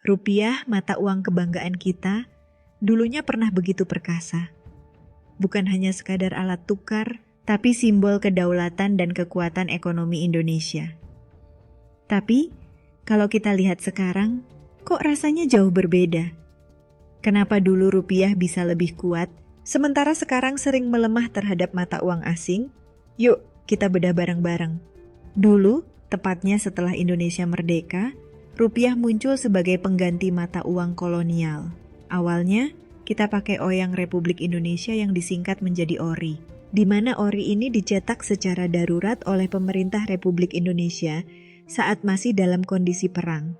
Rupiah, mata uang kebanggaan kita, dulunya pernah begitu perkasa. Bukan hanya sekadar alat tukar, tapi simbol kedaulatan dan kekuatan ekonomi Indonesia. Tapi, kalau kita lihat sekarang, kok rasanya jauh berbeda? Kenapa dulu rupiah bisa lebih kuat, sementara sekarang sering melemah terhadap mata uang asing? Yuk, kita bedah bareng-bareng. Dulu, tepatnya setelah Indonesia merdeka, rupiah muncul sebagai pengganti mata uang kolonial. Awalnya, kita pakai oyang Republik Indonesia yang disingkat menjadi ORI, di mana ORI ini dicetak secara darurat oleh pemerintah Republik Indonesia saat masih dalam kondisi perang.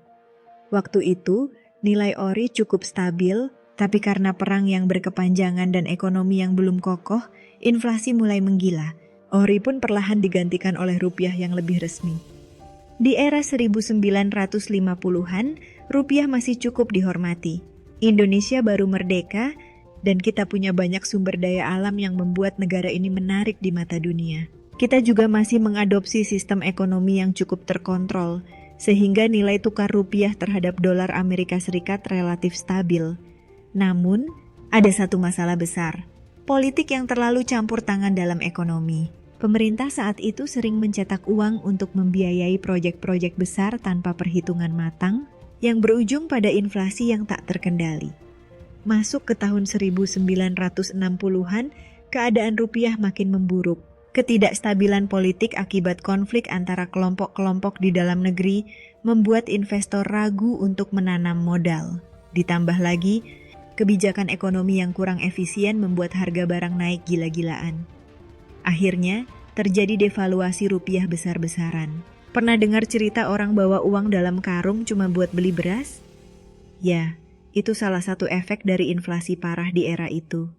Waktu itu, nilai ORI cukup stabil, tapi karena perang yang berkepanjangan dan ekonomi yang belum kokoh, inflasi mulai menggila. ORI pun perlahan digantikan oleh rupiah yang lebih resmi. Di era 1950-an, rupiah masih cukup dihormati. Indonesia baru merdeka, dan kita punya banyak sumber daya alam yang membuat negara ini menarik di mata dunia. Kita juga masih mengadopsi sistem ekonomi yang cukup terkontrol, sehingga nilai tukar rupiah terhadap dolar Amerika Serikat relatif stabil. Namun, ada satu masalah besar, politik yang terlalu campur tangan dalam ekonomi. Pemerintah saat itu sering mencetak uang untuk membiayai proyek-proyek besar tanpa perhitungan matang, yang berujung pada inflasi yang tak terkendali. Masuk ke tahun 1960-an, keadaan rupiah makin memburuk. Ketidakstabilan politik akibat konflik antara kelompok-kelompok di dalam negeri membuat investor ragu untuk menanam modal. Ditambah lagi, kebijakan ekonomi yang kurang efisien membuat harga barang naik gila-gilaan. Akhirnya, terjadi devaluasi rupiah besar-besaran. Pernah dengar cerita orang bawa uang dalam karung cuma buat beli beras? Ya, itu salah satu efek dari inflasi parah di era itu.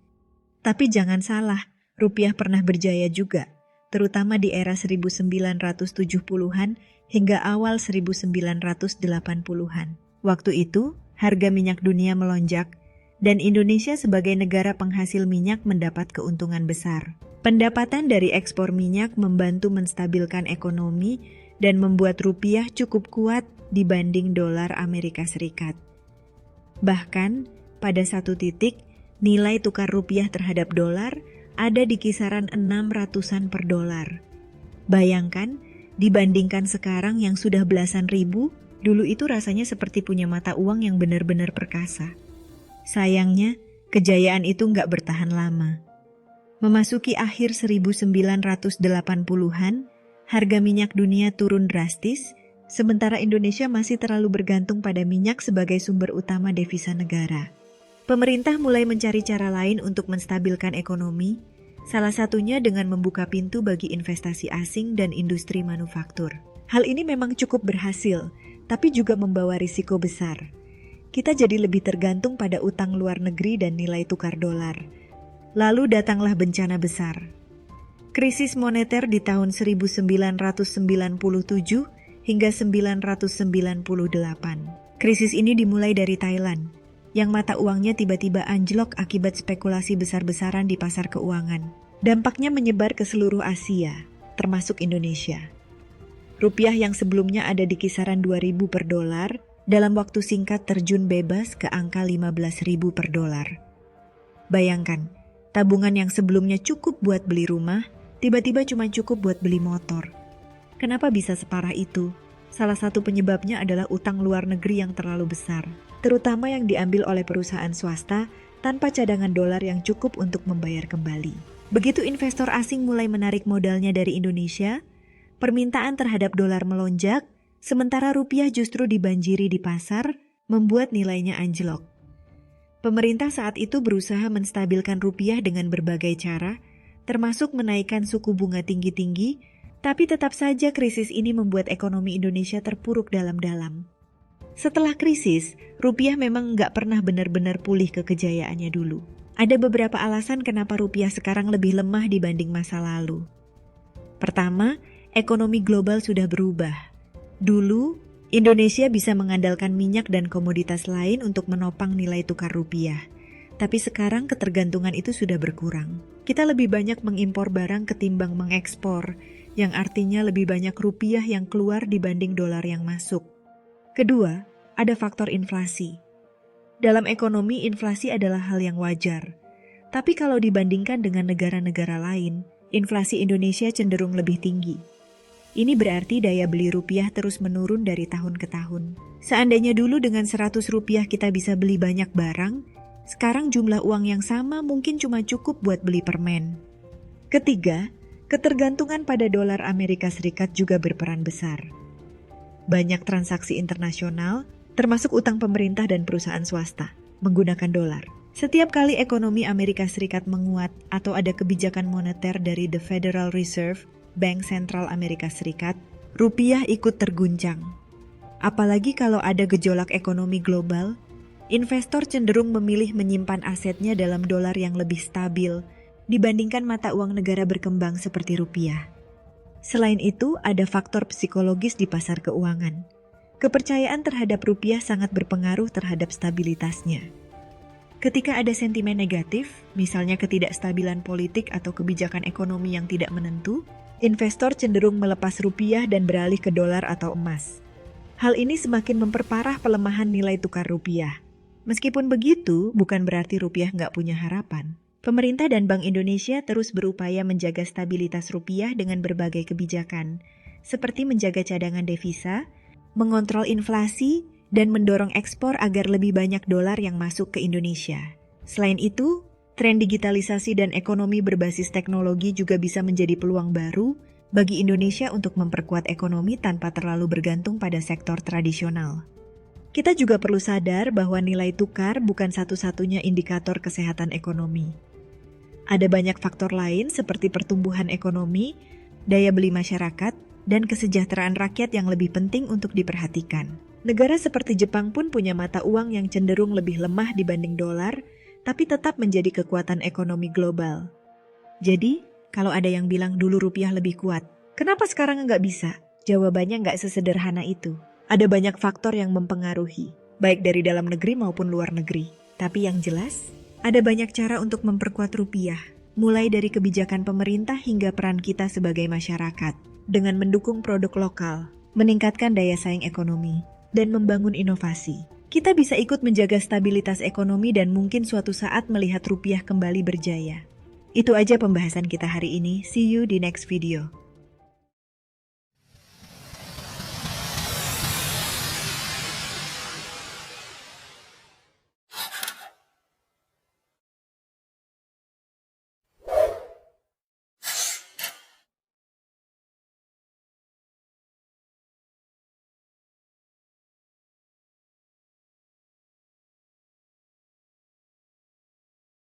Tapi jangan salah, rupiah pernah berjaya juga, terutama di era 1970-an hingga awal 1980-an. Waktu itu, harga minyak dunia melonjak, dan Indonesia sebagai negara penghasil minyak mendapat keuntungan besar. Pendapatan dari ekspor minyak membantu menstabilkan ekonomi dan membuat rupiah cukup kuat dibanding dolar Amerika Serikat. Bahkan, pada satu titik, nilai tukar rupiah terhadap dolar ada di kisaran 600-an per dolar. Bayangkan, dibandingkan sekarang yang sudah belasan ribu, dulu itu rasanya seperti punya mata uang yang benar-benar perkasa. Sayangnya, kejayaan itu nggak bertahan lama. Memasuki akhir 1980-an, harga minyak dunia turun drastis, sementara Indonesia masih terlalu bergantung pada minyak sebagai sumber utama devisa negara. Pemerintah mulai mencari cara lain untuk menstabilkan ekonomi, salah satunya dengan membuka pintu bagi investasi asing dan industri manufaktur. Hal ini memang cukup berhasil, tapi juga membawa risiko besar. Kita jadi lebih tergantung pada utang luar negeri dan nilai tukar dolar. Lalu datanglah bencana besar. Krisis moneter di tahun 1997 hingga 1998. Krisis ini dimulai dari Thailand, yang mata uangnya tiba-tiba anjlok akibat spekulasi besar-besaran di pasar keuangan. Dampaknya menyebar ke seluruh Asia, termasuk Indonesia. Rupiah yang sebelumnya ada di kisaran 2.000 per dolar, dalam waktu singkat terjun bebas ke angka 15.000 per dolar. Bayangkan, tabungan yang sebelumnya cukup buat beli rumah, tiba-tiba cuma cukup buat beli motor. Kenapa bisa separah itu? Salah satu penyebabnya adalah utang luar negeri yang terlalu besar, terutama yang diambil oleh perusahaan swasta tanpa cadangan dolar yang cukup untuk membayar kembali. Begitu investor asing mulai menarik modalnya dari Indonesia, permintaan terhadap dolar melonjak, sementara rupiah justru dibanjiri di pasar, membuat nilainya anjlok. Pemerintah saat itu berusaha menstabilkan rupiah dengan berbagai cara, termasuk menaikkan suku bunga tinggi-tinggi, tapi tetap saja krisis ini membuat ekonomi Indonesia terpuruk dalam-dalam. Setelah krisis, rupiah memang nggak pernah benar-benar pulih ke kejayaannya dulu. Ada beberapa alasan kenapa rupiah sekarang lebih lemah dibanding masa lalu. Pertama, ekonomi global sudah berubah. Dulu, Indonesia bisa mengandalkan minyak dan komoditas lain untuk menopang nilai tukar rupiah. Tapi sekarang ketergantungan itu sudah berkurang. Kita lebih banyak mengimpor barang ketimbang mengekspor, yang artinya lebih banyak rupiah yang keluar dibanding dolar yang masuk. Kedua, ada faktor inflasi. Dalam ekonomi, inflasi adalah hal yang wajar. Tapi kalau dibandingkan dengan negara-negara lain, inflasi Indonesia cenderung lebih tinggi. Ini berarti daya beli rupiah terus menurun dari tahun ke tahun. Seandainya dulu dengan 100 rupiah kita bisa beli banyak barang, sekarang jumlah uang yang sama mungkin cuma cukup buat beli permen. Ketiga, ketergantungan pada dolar Amerika Serikat juga berperan besar. Banyak transaksi internasional, termasuk utang pemerintah dan perusahaan swasta, menggunakan dolar. Setiap kali ekonomi Amerika Serikat menguat atau ada kebijakan moneter dari The Federal Reserve, Bank Sentral Amerika Serikat, rupiah ikut terguncang. Apalagi kalau ada gejolak ekonomi global, investor cenderung memilih menyimpan asetnya dalam dolar yang lebih stabil dibandingkan mata uang negara berkembang seperti rupiah. Selain itu, ada faktor psikologis di pasar keuangan. Kepercayaan terhadap rupiah sangat berpengaruh terhadap stabilitasnya. Ketika ada sentimen negatif, misalnya ketidakstabilan politik atau kebijakan ekonomi yang tidak menentu, investor cenderung melepas rupiah dan beralih ke dolar atau emas. Hal ini semakin memperparah pelemahan nilai tukar rupiah. Meskipun begitu, bukan berarti rupiah nggak punya harapan. Pemerintah dan Bank Indonesia terus berupaya menjaga stabilitas rupiah dengan berbagai kebijakan, seperti menjaga cadangan devisa, mengontrol inflasi, dan mendorong ekspor agar lebih banyak dolar yang masuk ke Indonesia. Selain itu, tren digitalisasi dan ekonomi berbasis teknologi juga bisa menjadi peluang baru bagi Indonesia untuk memperkuat ekonomi tanpa terlalu bergantung pada sektor tradisional. Kita juga perlu sadar bahwa nilai tukar bukan satu-satunya indikator kesehatan ekonomi. Ada banyak faktor lain seperti pertumbuhan ekonomi, daya beli masyarakat, dan kesejahteraan rakyat yang lebih penting untuk diperhatikan. Negara seperti Jepang pun punya mata uang yang cenderung lebih lemah dibanding dolar, tapi tetap menjadi kekuatan ekonomi global. Jadi, kalau ada yang bilang dulu rupiah lebih kuat, kenapa sekarang nggak bisa? Jawabannya nggak sesederhana itu. Ada banyak faktor yang mempengaruhi, baik dari dalam negeri maupun luar negeri. Tapi yang jelas, ada banyak cara untuk memperkuat rupiah, mulai dari kebijakan pemerintah hingga peran kita sebagai masyarakat, dengan mendukung produk lokal, meningkatkan daya saing ekonomi, dan membangun inovasi. Kita bisa ikut menjaga stabilitas ekonomi dan mungkin suatu saat melihat rupiah kembali berjaya. Itu aja pembahasan kita hari ini. See you di next video.